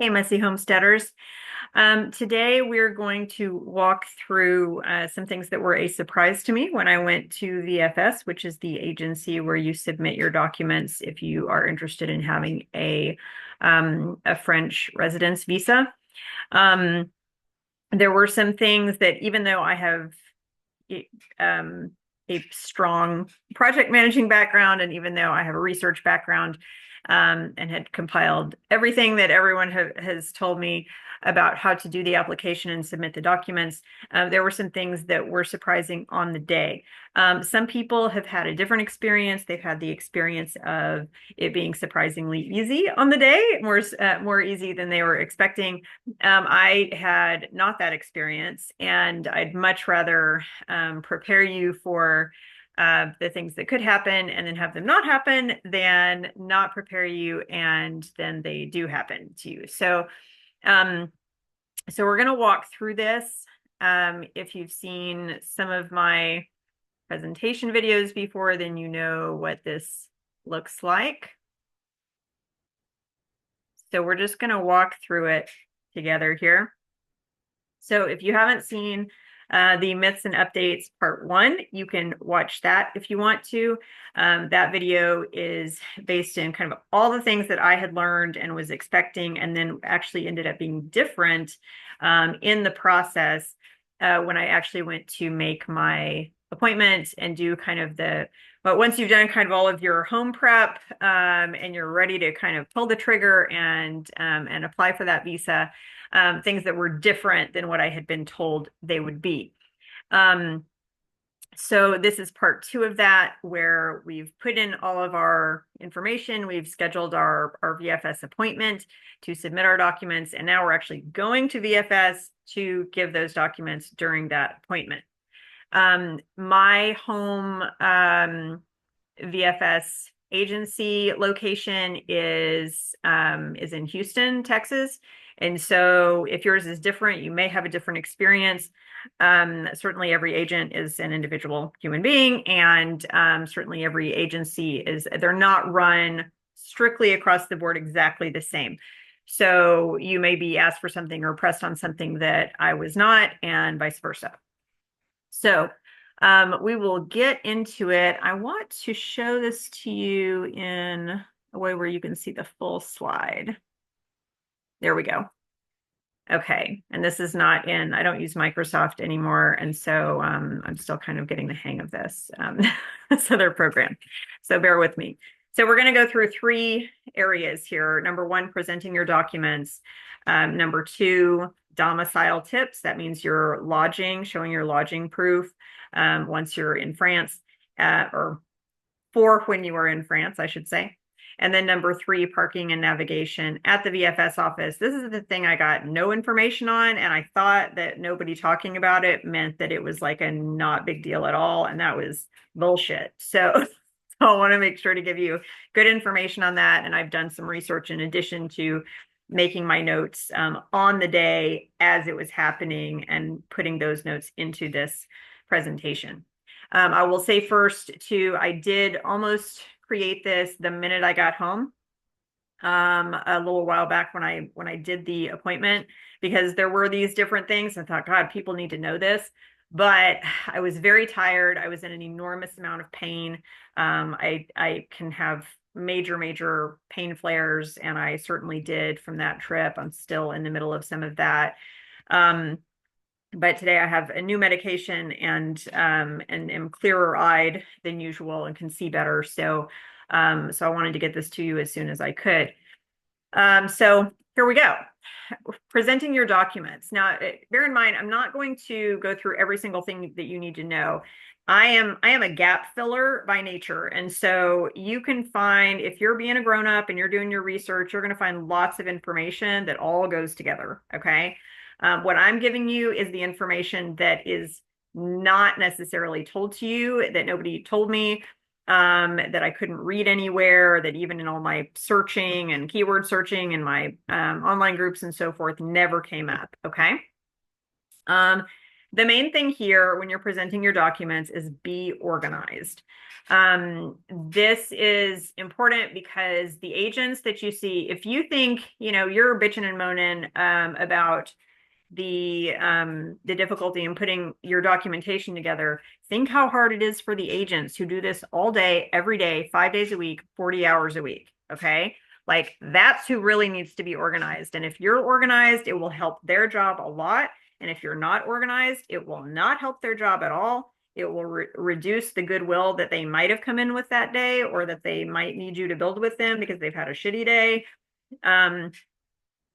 Hey, Messy Homesteaders. Today we're going to walk through some things that were a surprise to me when I went to VFS, which is the agency where you submit your documents if you are interested in having a French residence visa. Um, there were some things that even though I have um, a strong project managing background, and even though I have a research background, and had compiled everything that everyone has told me about how to do the application and submit the documents, there were some things that were surprising on the day. Some people have had a different experience. They've had the experience of it being surprisingly easy on the day, more easy than they were expecting. I had not that experience, and I'd much rather prepare you for the things that could happen and then have them not happen than not prepare you and then they do happen to you. Um, so we're going to walk through this. If you've seen some of my presentation videos before, then you know what this looks like. So we're just going to walk through it together here. So if you haven't seen the Myths and Updates Part 1, you can watch that if you want to. That video is based in kind of all the things that I had learned and was expecting, and then actually ended up being different in the process when I actually went to make my appointment and do kind of but once you've done kind of all of your home prep and you're ready to kind of pull the trigger and apply for that visa, things that were different than what I had been told they would be. So this is part 2 of that, where we've put in all of our information. We've scheduled our VFS appointment to submit our documents, and now we're actually going to VFS to give those documents during that appointment. My home VFS agency location is in Houston, Texas. And so if yours is different, you may have a different experience. Certainly every agent is an individual human being, and certainly every agency they're not run strictly across the board exactly the same. So you may be asked for something or pressed on something that I was not, and vice versa. So we will get into it. I want to show this to you in a way where you can see the full slide. There we go. Okay, and this is not I don't use Microsoft anymore, and so I'm still kind of getting the hang of this other program. So bear with me. So we're going to go through 3 areas here. Number 1, presenting your documents. Number 2, domicile tips. That means your lodging, showing your lodging proof once you're in France, or for when you are in France, I should say. And then number 3, parking and navigation at the VFS office. This is the thing I got no information on, and I thought that nobody talking about it meant that it was like a not big deal at all, and that was bullshit. So I want to make sure to give you good information on that, and I've done some research in addition to making my notes on the day as it was happening and putting those notes into this presentation. I will say first too, I did almost create this the minute I got home, a little while back when I did the appointment, because there were these different things. I thought, God, people need to know this. But I was very tired. I was in an enormous amount of pain. I can have major pain flares, and I certainly did from that trip. I'm still in the middle of some of that. But today I have a new medication and am clearer eyed than usual and can see better. So I wanted to get this to you as soon as I could. So here we go. Presenting your documents. Now, bear in mind, I'm not going to go through every single thing that you need to know. I am a gap filler by nature. And so you can find, if you're being a grown up and you're doing your research, you're going to find lots of information that all goes together. Okay. What I'm giving you is the information that is not necessarily told to you, that nobody told me, that I couldn't read anywhere, that even in all my searching and keyword searching and my online groups and so forth never came up. Okay. The main thing here when you're presenting your documents is be organized. This is important because the agents that you see, if you think, you're bitching and moaning about the difficulty in putting your documentation together, think how hard it is for the agents who do this all day, every day, 5 days a week, 40 hours a week. Okay. Like that's who really needs to be organized. And if you're organized, it will help their job a lot. And if you're not organized, it will not help their job at all. It will reduce the goodwill that they might have come in with that day, or that they might need you to build with them because they've had a shitty day. Um,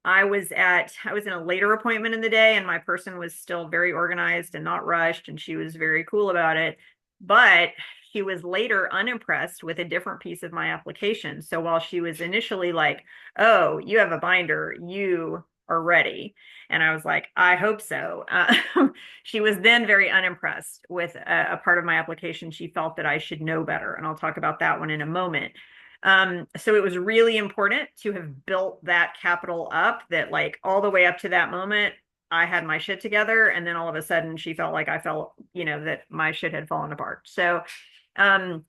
I was in a later appointment in the day, and my person was still very organized and not rushed, and she was very cool about it. But she was later unimpressed with a different piece of my application. So while she was initially like, "Oh, you have a binder, you are ready," and I was like, "I hope so." She was then very unimpressed with a part of my application. She felt that I should know better, and I'll talk about that one in a moment. So it was really important to have built that capital up, that like all the way up to that moment, I had my shit together. And then all of a sudden she felt like I felt, that my shit had fallen apart. So, um,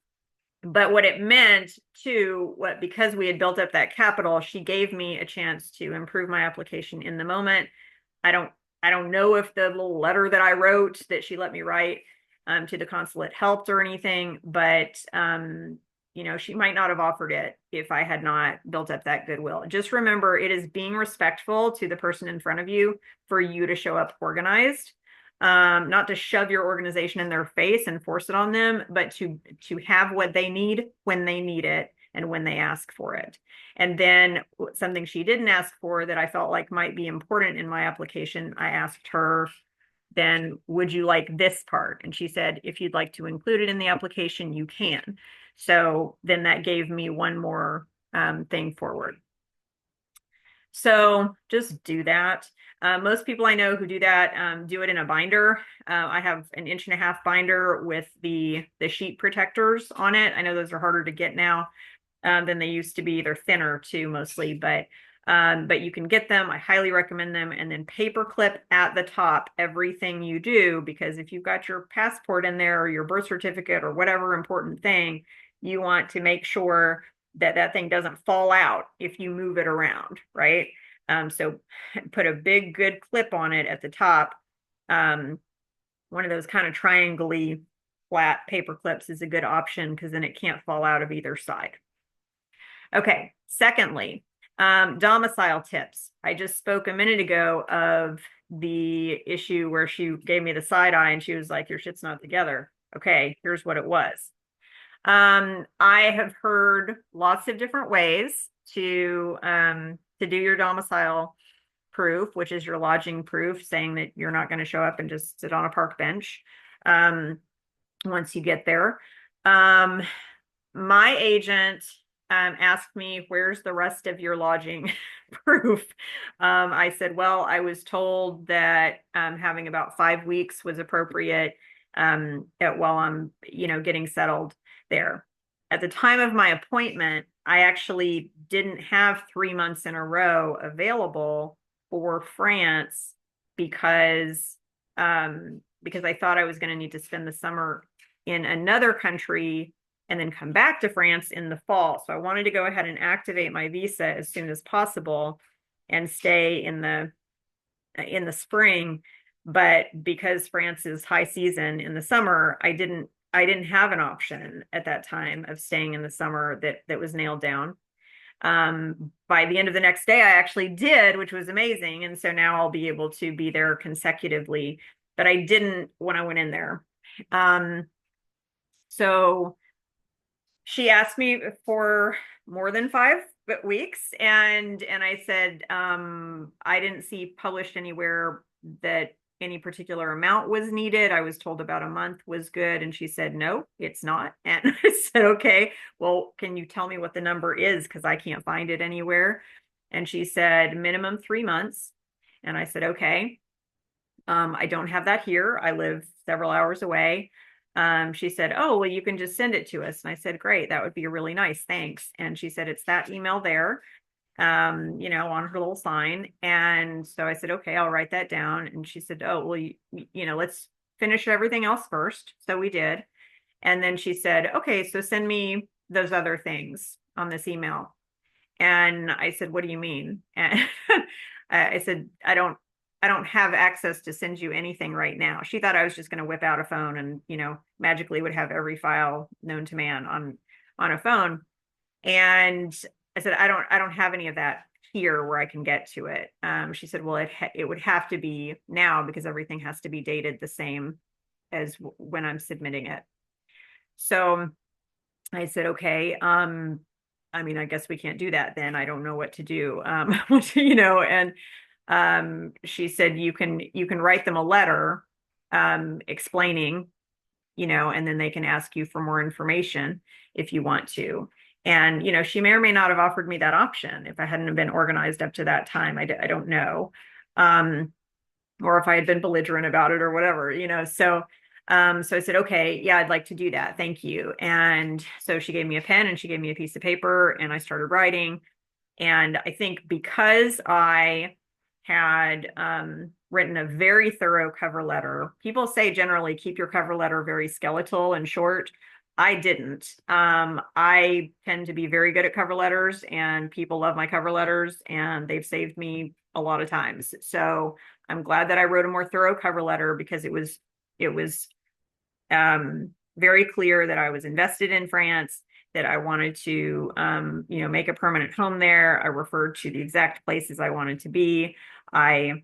but what it meant too, because we had built up that capital, she gave me a chance to improve my application in the moment. I don't, I don't know if the little letter that I wrote that she let me write to the consulate helped or anything, but she might not have offered it if I had not built up that goodwill. Just remember, it is being respectful to the person in front of you for you to show up organized, not to shove your organization in their face and force it on them, but to have what they need when they need it and when they ask for it. And then something she didn't ask for that I felt like might be important in my application, I asked her, then would you like this part? And she said, if you'd like to include it in the application, you can. So then that gave me one more thing forward. So just do that. Most people I know who do that do it in a binder. I have an 1.5-inch binder with the sheet protectors on it. I know those are harder to get now than they used to be. They're thinner too, mostly, but you can get them. I highly recommend them. And then paper clip at the top everything you do, because if you've got your passport in there or your birth certificate or whatever important thing, you want to make sure that that thing doesn't fall out if you move it around, right? So put a big good clip on it at the top. One of those kind of triangle-y flat paper clips is a good option because then it can't fall out of either side. Okay, secondly, domicile tips. I just spoke a minute ago of the issue where she gave me the side eye and she was like, your shit's not together. Okay, here's what it was. I have heard lots of different ways to do your domicile proof, which is your lodging proof, saying that you're not going to show up and just sit on a park bench once you get there. My agent asked me, where's the rest of your lodging proof? I said, well, I was told that having about 5 weeks was appropriate while I'm, getting settled there. At the time of my appointment, I actually didn't have 3 months in a row available for France because I thought I was going to need to spend the summer in another country and then come back to France in the fall. So I wanted to go ahead and activate my visa as soon as possible and stay in the spring. But because France is high season in the summer, I didn't have an option at that time of staying in the summer that was nailed down. By the end of the next day, I actually did, which was amazing. And so now I'll be able to be there consecutively, but I didn't when I went in there. So she asked me for more than 5 weeks, and I said I didn't see published anywhere that any particular amount was needed. I was told about a month was good, and she said no, it's not. And I said, okay, well, can you tell me what the number is, because I can't find it anywhere. And she said minimum 3 months, and I said okay. I don't have that here. I live several hours away. She said, oh, well, you can just send it to us. And I said, great, that would be really nice. Thanks. And she said, it's that email there, on her little sign. And so I said, okay, I'll write that down. And she said, oh, well, let's finish everything else first. So we did. And then she said, okay, so send me those other things on this email. And I said, what do you mean? And I said, I don't have access to send you anything right now. She thought I was just going to whip out a phone and, magically would have every file known to man on a phone. And I said, I don't have any of that here where I can get to it. She said, well, it would have to be now because everything has to be dated the same as when I'm submitting it. So I said, okay, I mean, I guess we can't do that then. I don't know what to do. And she said you can write them a letter explaining, and then they can ask you for more information if you want to. And, she may or may not have offered me that option if I hadn't been organized up to that time. I don't know. Or if I had been belligerent about it or whatever, so I said, okay, yeah, I'd like to do that. Thank you. And so she gave me a pen and she gave me a piece of paper and I started writing. And I think because I had written a very thorough cover letter, people say generally keep your cover letter very skeletal and short. I didn't. I tend to be very good at cover letters and people love my cover letters and they've saved me a lot of times. So I'm glad that I wrote a more thorough cover letter because it was very clear that I was invested in France, that I wanted to, make a permanent home there. I referred to the exact places I wanted to be. I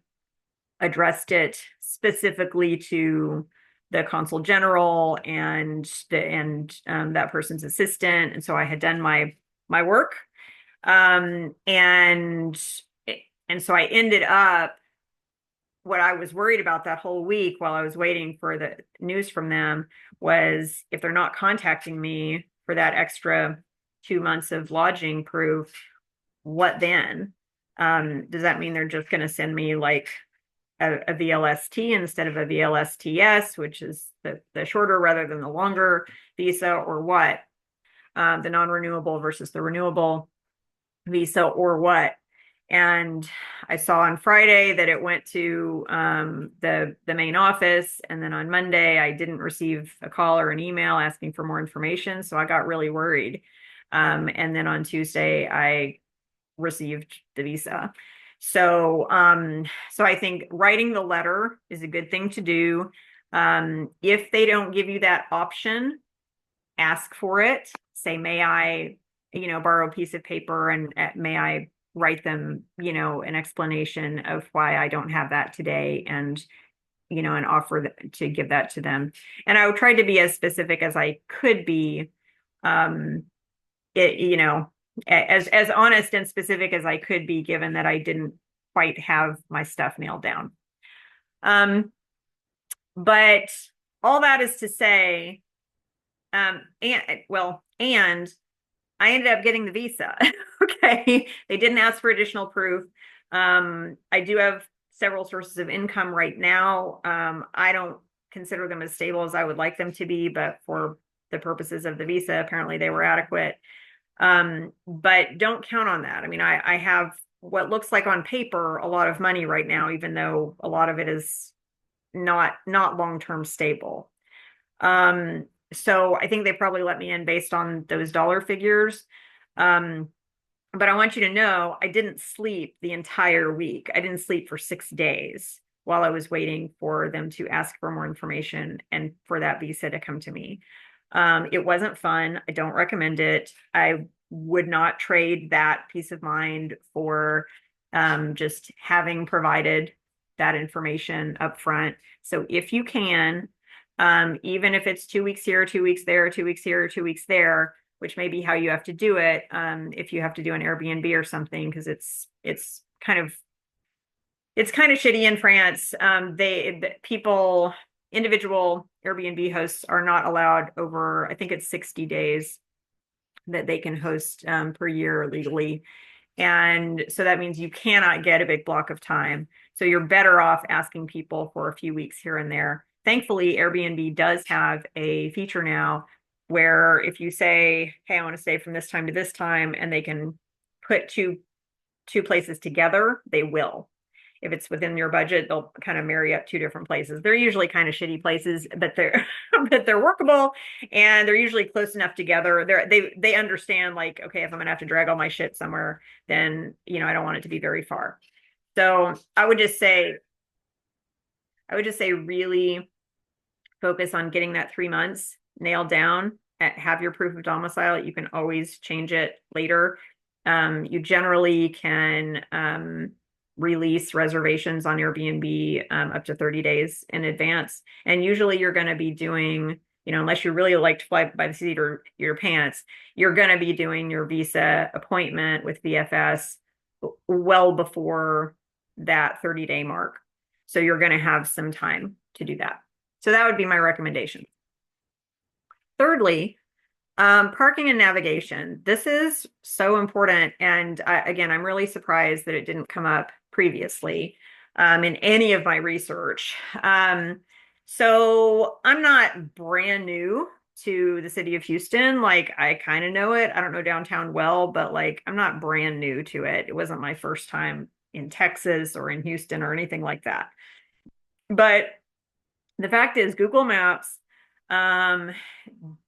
addressed it specifically to the consul general and that person's assistant, and so I had done my work, and so I ended up. What I was worried about that whole week while I was waiting for the news from them was if they're not contacting me for that extra 2 months of lodging proof, what then? Does that mean they're just going to send me like a VLS-T instead of a VLS-TS, which is the shorter rather than the longer visa, or what? The non-renewable versus the renewable visa, or what? And I saw on Friday that it went to the main office, and then on Monday I didn't receive a call or an email asking for more information, so I got really worried. And then on Tuesday I received the visa. So I think writing the letter is a good thing to do. If they don't give you that option, ask for it. Say, may I, borrow a piece of paper and may I write them, an explanation of why I don't have that today, and offer to give that to them. And I tried to be as specific as I could be, as honest and specific as I could be, given that I didn't quite have my stuff nailed down. But all that is to say, and I ended up getting the visa. Okay. They didn't ask for additional proof. I do have several sources of income right now. I don't consider them as stable as I would like them to be, but for the purposes of the visa, apparently they were adequate. But don't count on that. I mean, I have what looks like on paper a lot of money right now, even though a lot of it is not long-term stable. So I think they probably let me in based on those dollar figures. But I want you to know I didn't sleep the entire week. I didn't sleep for 6 days while I was waiting for them to ask for more information and for that visa to come to me. It wasn't fun. I don't recommend it. I would not trade that peace of mind for just having provided that information up front. So if you can, even if it's 2 weeks here, 2 weeks there, 2 weeks here, 2 weeks there, which may be how you have to do it, if you have to do an Airbnb or something, because it's kind of shitty in France. Individual Airbnb hosts are not allowed over, I think it's 60 days that they can host per year legally. And so that means you cannot get a big block of time. So you're better off asking people for a few weeks here and there. Thankfully, Airbnb does have a feature now where if you say, hey, I want to stay from this time to this time, and they can put two places together, they will. if it's within your budget, they'll kind of marry up two different places. They're usually kind of shitty places, but they're but they're workable and they're usually close enough together. They understand like, okay, if I'm gonna have to drag all my shit somewhere, then I don't want it to be very far. So I would just say really focus on getting that 3 months nailed down. Have your proof of domicile. You can always change it later. You generally can release reservations on Airbnb up to 30 days in advance. And usually you're going to be doing, unless you really like to fly by the seat of your pants, you're going to be doing your visa appointment with VFS well before that 30-day mark. So you're going to have some time to do that. So that would be my recommendation. Thirdly, parking and navigation. This is so important. And again, I'm really surprised that it didn't come up previously in any of my research. So I'm not brand new to the city of Houston. Like I kind of know it. I don't know downtown well, but like I'm not brand new to it. It wasn't my first time in Texas or in Houston or anything like that. But the fact is, Google Maps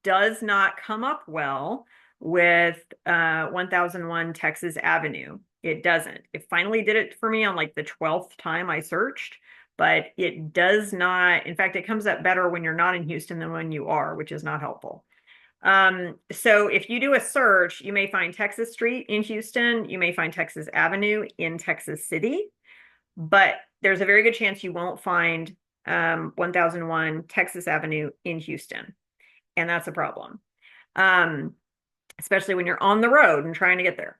does not come up well with 1001 Texas Avenue. It doesn't. It finally did it for me on like the 12th time I searched, but it does not. In fact, it comes up better when you're not in Houston than when you are, which is not helpful. So if you do a search, you may find Texas Street in Houston. You may find Texas Avenue in Texas City, but there's a very good chance you won't find 1001 Texas Avenue in Houston. And that's a problem, especially when you're on the road and trying to get there.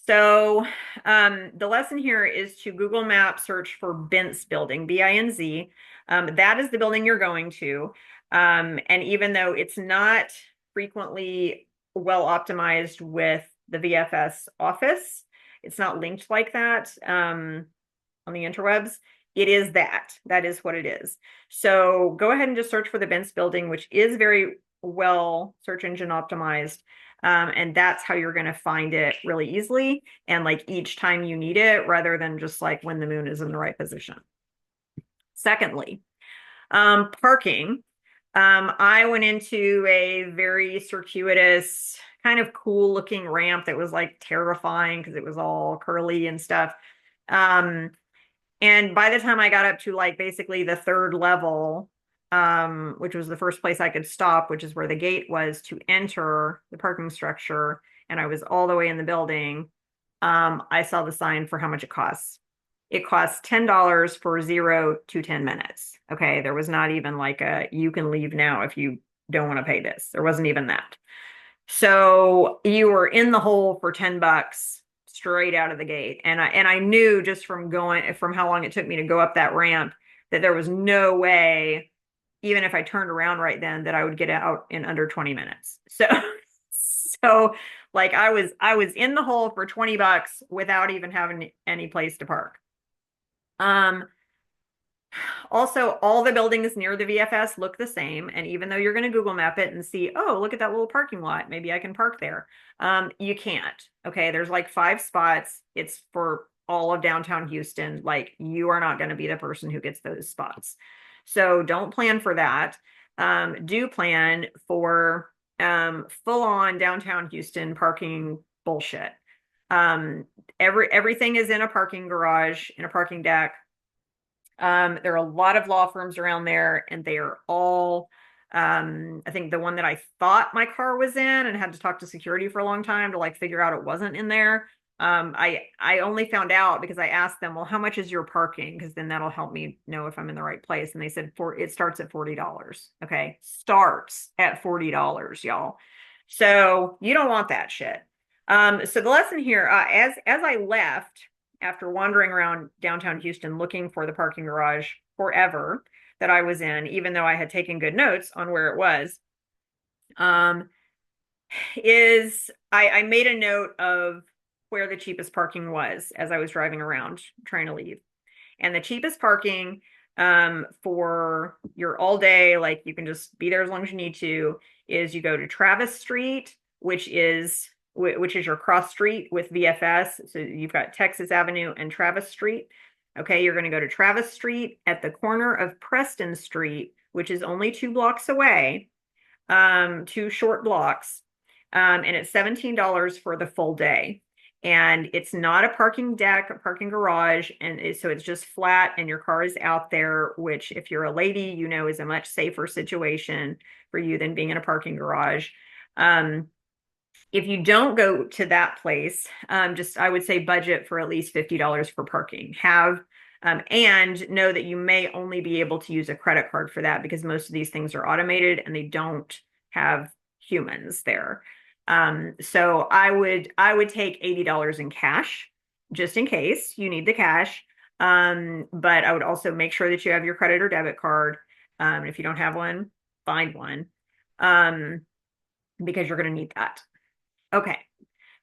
So the lesson here is to Google Maps search for Binz building, B-I-N-Z. That is the building you're going to. And even though it's not frequently well optimized with the VFS office, it's not linked like that on the interwebs. It is that. That is what it is. So go ahead and just search for the Binz building, which is very well search engine optimized. And that's how you're going to find it really easily. And like each time you need it, rather than just like when the moon is in the right position. Secondly, parking. I went into a very circuitous, kind of cool looking ramp that was like terrifying because it was all curly and stuff. And by the time I got up to like basically the third level, which was the first place I could stop, which is where the gate was to enter the parking structure, and I was all the way in the building, I saw the sign for how much it costs. It costs $10 for 0 to 10 minutes. Okay, there was not even like a you can leave now if you don't want to pay this. There wasn't even that. So you were in the hole for $10 straight out of the gate. And I knew just from how long it took me to go up that ramp that there was no way, even if I turned around right then, that I would get out in under 20 minutes. So like I was in the hole for $20 without even having any place to park. Also, all the buildings near the VFS look the same. And even though you're going to Google map it and see, oh, look at that little parking lot, maybe I can park there. You can't. Okay. There's like 5 spots. It's for all of downtown Houston. Like you are not going to be the person who gets those spots. So don't plan for that. Do plan for full on downtown Houston parking bullshit. Everything is in a parking garage, in a parking deck. There are a lot of law firms around there, and they are all, I think the one that I thought my car was in and had to talk to security for a long time to like figure out it wasn't in there. I only found out because I asked them, well, how much is your parking? Because then that'll help me know if I'm in the right place. And they said it starts at $40. Okay. Starts at $40, y'all. So you don't want that shit. So the lesson here, as I left, after wandering around downtown Houston looking for the parking garage forever that I was in, even though I had taken good notes on where it was, is I made a note of where the cheapest parking was as I was driving around trying to leave. And the cheapest parking for your all day, like you can just be there as long as you need to, is you go to Travis Street, which is your cross street with VFS. So you've got Texas Avenue and Travis Street. Okay, you're going to go to Travis Street at the corner of Preston Street, which is only 2 blocks away, 2 short blocks. And it's $17 for the full day. And it's not a parking deck, a parking garage. And so it's just flat and your car is out there, which if you're a lady, you know, is a much safer situation for you than being in a parking garage. If you don't go to that place, just I would say budget for at least $50 for parking. And know that you may only be able to use a credit card for that because most of these things are automated and they don't have humans there. So I would take $80 in cash just in case you need the cash. But I would also make sure that you have your credit or debit card. If you don't have one, find one. Because you're going to need that. Okay.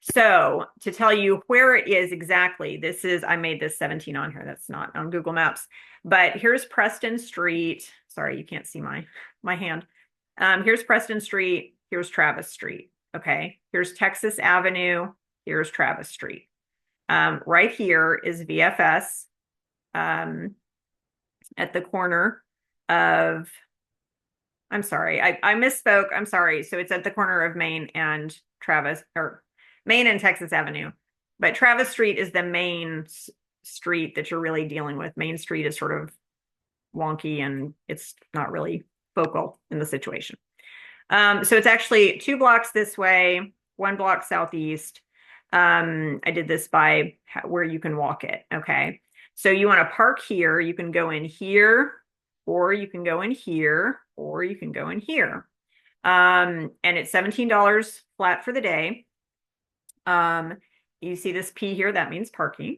So to tell you where it is exactly, I made this 17 on here. That's not on Google Maps, but here's Preston Street. Sorry, you can't see my hand. Here's Preston Street. Here's Travis Street. Okay. Here's Texas Avenue. Here's Travis Street. Right here is VFS, at the corner of, I'm sorry, I misspoke. I'm sorry. So it's at the corner of Main and Texas Avenue. But Travis Street is the main street that you're really dealing with. Main Street is sort of wonky and it's not really focal in the situation. So it's actually 2 blocks this way, 1 block southeast. I did this by where you can walk it. Okay. So you want to park here. You can go in here, or you can go in here, or you can go in here. And it's $17 flat for the day. You see this P here, that means parking.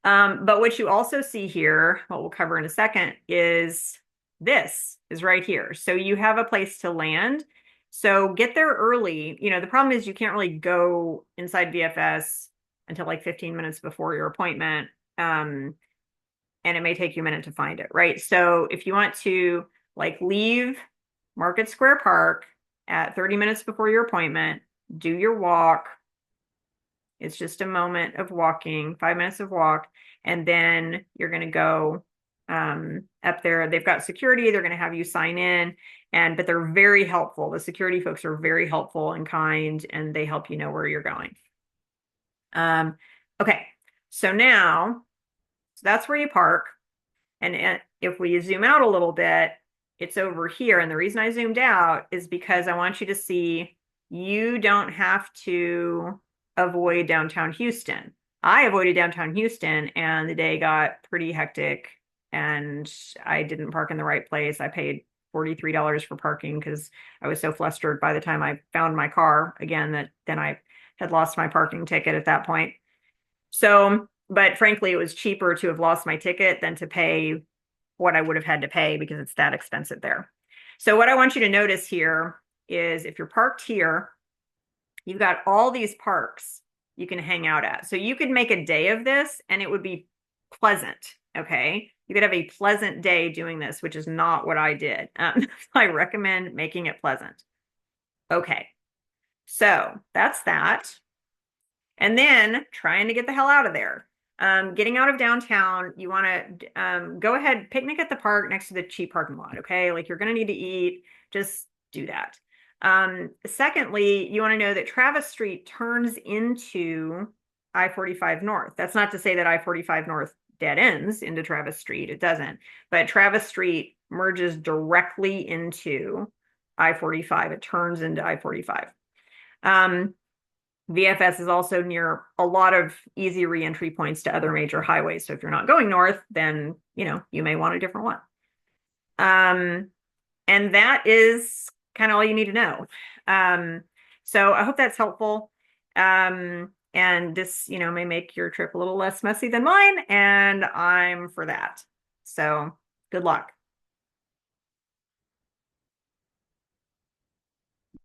But what you also see here, what we'll cover in a second, is this is right here. So you have a place to land. So get there early. You know, the problem is you can't really go inside VFS until like 15 minutes before your appointment. And it may take you a minute to find it, right? So if you want to like leave Market Square Park at 30 minutes before your appointment, do your walk. It's just a moment of walking, 5 minutes of walk, and then you're going to go up there. They've got security. They're going to have you sign in, but they're very helpful. The security folks are very helpful and kind, and they help you know where you're going. Okay, so now that's where you park. And if we zoom out a little bit, it's over here. And the reason I zoomed out is because I want you to see you don't have to avoid downtown Houston. I avoided downtown Houston and the day got pretty hectic and I didn't park in the right place. I paid $43 for parking because I was so flustered by the time I found my car again that then I had lost my parking ticket at that point. So, but frankly, it was cheaper to have lost my ticket than to pay what I would have had to pay because it's that expensive there. So what I want you to notice here is if you're parked here, you've got all these parks you can hang out at. So you could make a day of this and it would be pleasant, okay? You could have a pleasant day doing this, which is not what I did. I recommend making it pleasant. Okay, so that's that. And then trying to get the hell out of there. Getting out of downtown, you want to go ahead, picnic at the park next to the cheap parking lot, okay? Like you're going to need to eat, just do that. Secondly, you want to know that Travis Street turns into I-45 North. That's not to say that I-45 North dead ends into Travis Street. It doesn't. But Travis Street merges directly into I-45. It turns into I-45. VFS is also near a lot of easy reentry points to other major highways. So if you're not going north, then, you know, you may want a different one. And that is kind of all you need to know. So I hope that's helpful. And this, you know, may make your trip a little less messy than mine, and I'm for that. So good luck.